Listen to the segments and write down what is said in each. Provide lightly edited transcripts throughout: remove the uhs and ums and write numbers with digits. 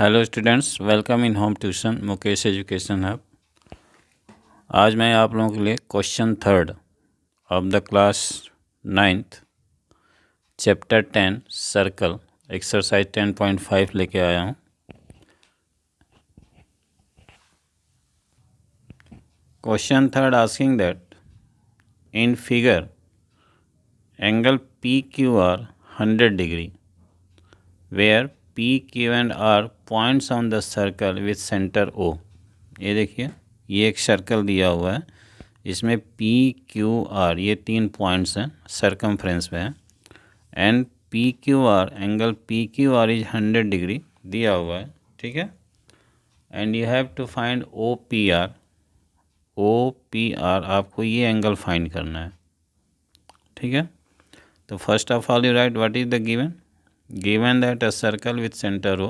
Hello students, welcome in home tuition Mukesh education hub. आज मैं आप लोगों के लिए question 3 of the class 9th chapter 10 circle exercise 10.5 लेके आया हूँ। Question 3 asking that in figure angle P Q R 100 degree where P, Q and R points on the circle with centre O। ये देखिए, ये एक सर्कल दिया हुआ है, इसमें P, Q, R ये 3 पॉइंट्स हैं, सरकमफ्रेंस पे हैं। And P Q R angle P Q R is 100 degree दिया हुआ है, ठीक है। And you have to find O P R। O P R आपको ये एंगल फाइंड करना है, ठीक है। तो first of all you right what is the given that a circle with center O,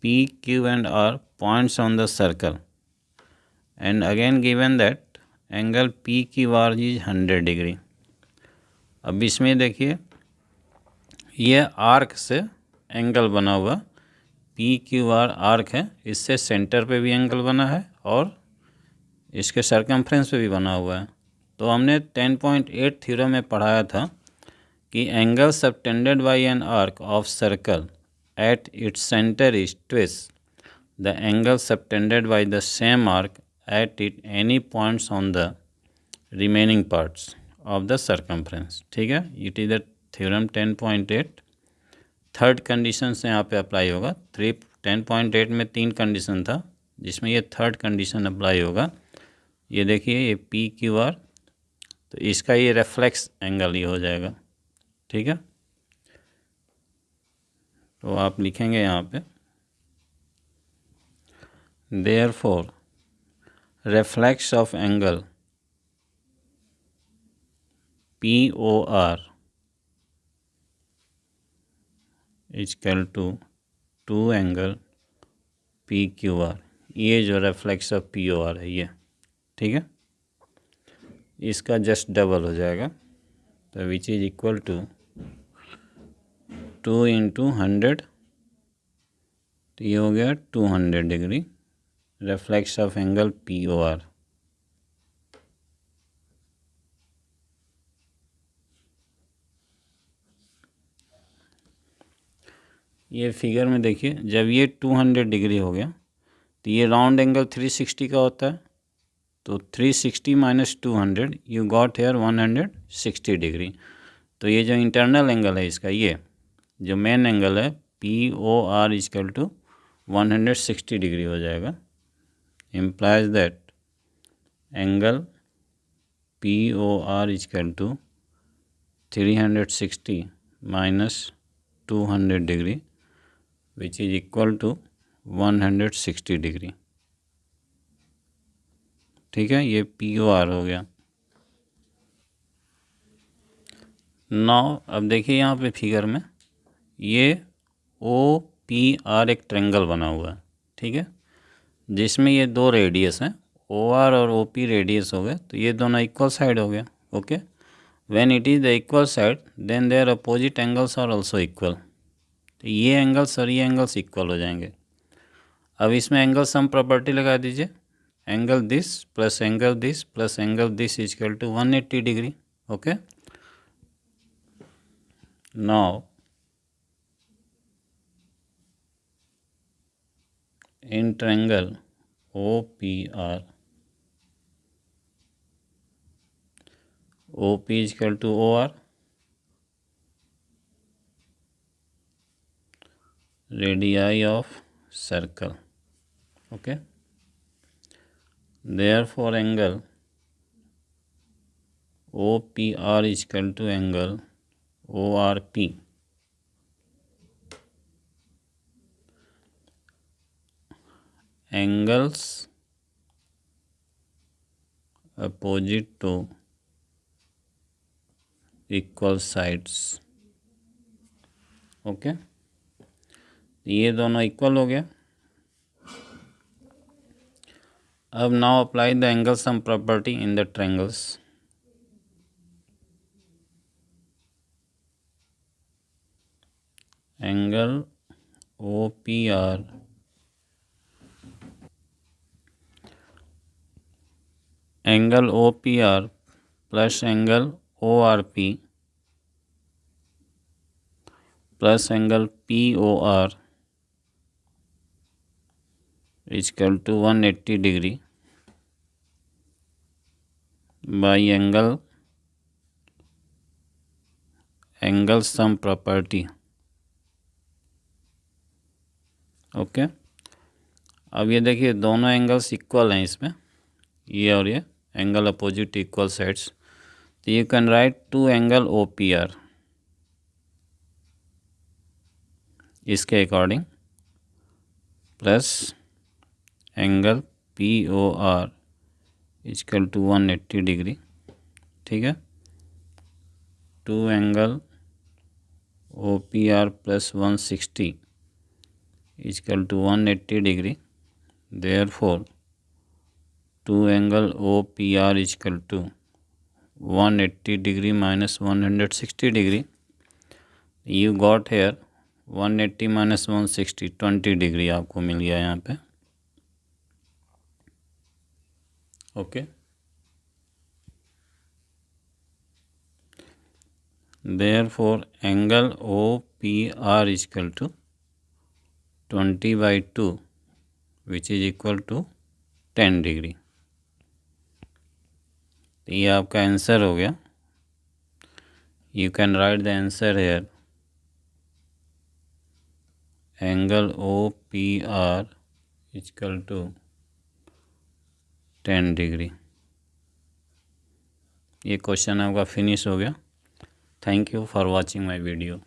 P, Q and R points on the circle, and again given that angle PQR is 100 degree. अब इसमें देखिए, ये arc से angle बना हुआ PQR arc है, इससे centre पे भी एंगल बना है और इसके सरकमफ्रेंस पे भी बना हुआ है। तो हमने 10.8 थ्योरम में पढ़ाया था कि angle subtended bye an arc of circle at its centre is twist the angle subtended by the same arc at it any points on the remaining parts of the circumference, ठीक है। It is the theorem 10.8। Third condition से यहाँ पे apply होगा। 10.8 में 3 condition था, जिसमें ये थर्ड कंडीशन अप्लाई होगा। ये देखिए, ये पी क्यू आर, तो इसका ये रेफ्लेक्स एंगल ये हो जाएगा, ठीक है। तो आप लिखेंगे यहाँ पे therefore reflex of angle P O R equal to angle P Q R. ये जो reflex of P O R है ये, ठीक है, इसका जस्ट डबल हो जाएगा। तो विच इज इक्वल टू 2 × 100, तो ये हो गया 200 degree reflex of angle P O R. ये फिगर में देखिए, जब ये 200 डिग्री हो गया तो ये राउंड एंगल 360 का होता है, तो 360 - 200 यू गॉट हेयर 160 डिग्री। तो ये जो इंटरनल एंगल है इसका, ये जो मेन एंगल है P O R equal to 160 degree हो जाएगा। Implies that angle P O R equal to 360 - 200 degree which is equal to 160 degree, ठीक है। ये पी ओ आर हो गया। नाउ अब देखिए यहाँ पे फिगर में ये ओ पी आर एक ट्रेंगल बना हुआ है, ठीक है, जिसमें ये 2 रेडियस हैं, ओ आर और ओ पी रेडियस हो गए, तो ये दोनों इक्वल साइड हो गया, okay. When it is the equal side then their opposite angles are also equal. तो ये एंगल्स और ये एंगल्स इक्वल हो जाएंगे। अब इसमें एंगल सम प्रॉपर्टी लगा दीजिए, angle this plus angle this plus angle this equal to 180 degree, okay. Now in triangle OPR, OP is equal to OR, radii of circle, okay. Therefore angle OPR is equal to angle ORP. Angles opposite to equal sides, okay. ये दोनों equal हो गया। अब now apply the angle sum property in the triangles. Angle OPR angle O P R plus angle O R P plus angle P O R equal to 180 degree by angle sum property. Okay, अब ये देखिए दोनों angles equal हैं इसमें, ये और ये angle opposite equal sides, तो you can write two angle O P R इसके according plus angle P O R equal to 180 degree. ठीक है, two angle O P R plus 160 equal to 180 degree, therefore two angle O P R equal to 180 degree minus 160 degree. You got here 180 minus 160 20 degree आपको मिल गया यहाँ पे। Okay, therefore angle O P R equal to 20/2 which is equal to 10 degree. तो ये आपका answer हो गया। You can write the answer here, angle O P R equal to 10 degree. ये क्वेश्चन आपका फिनिश हो गया। Thank you for watching my video.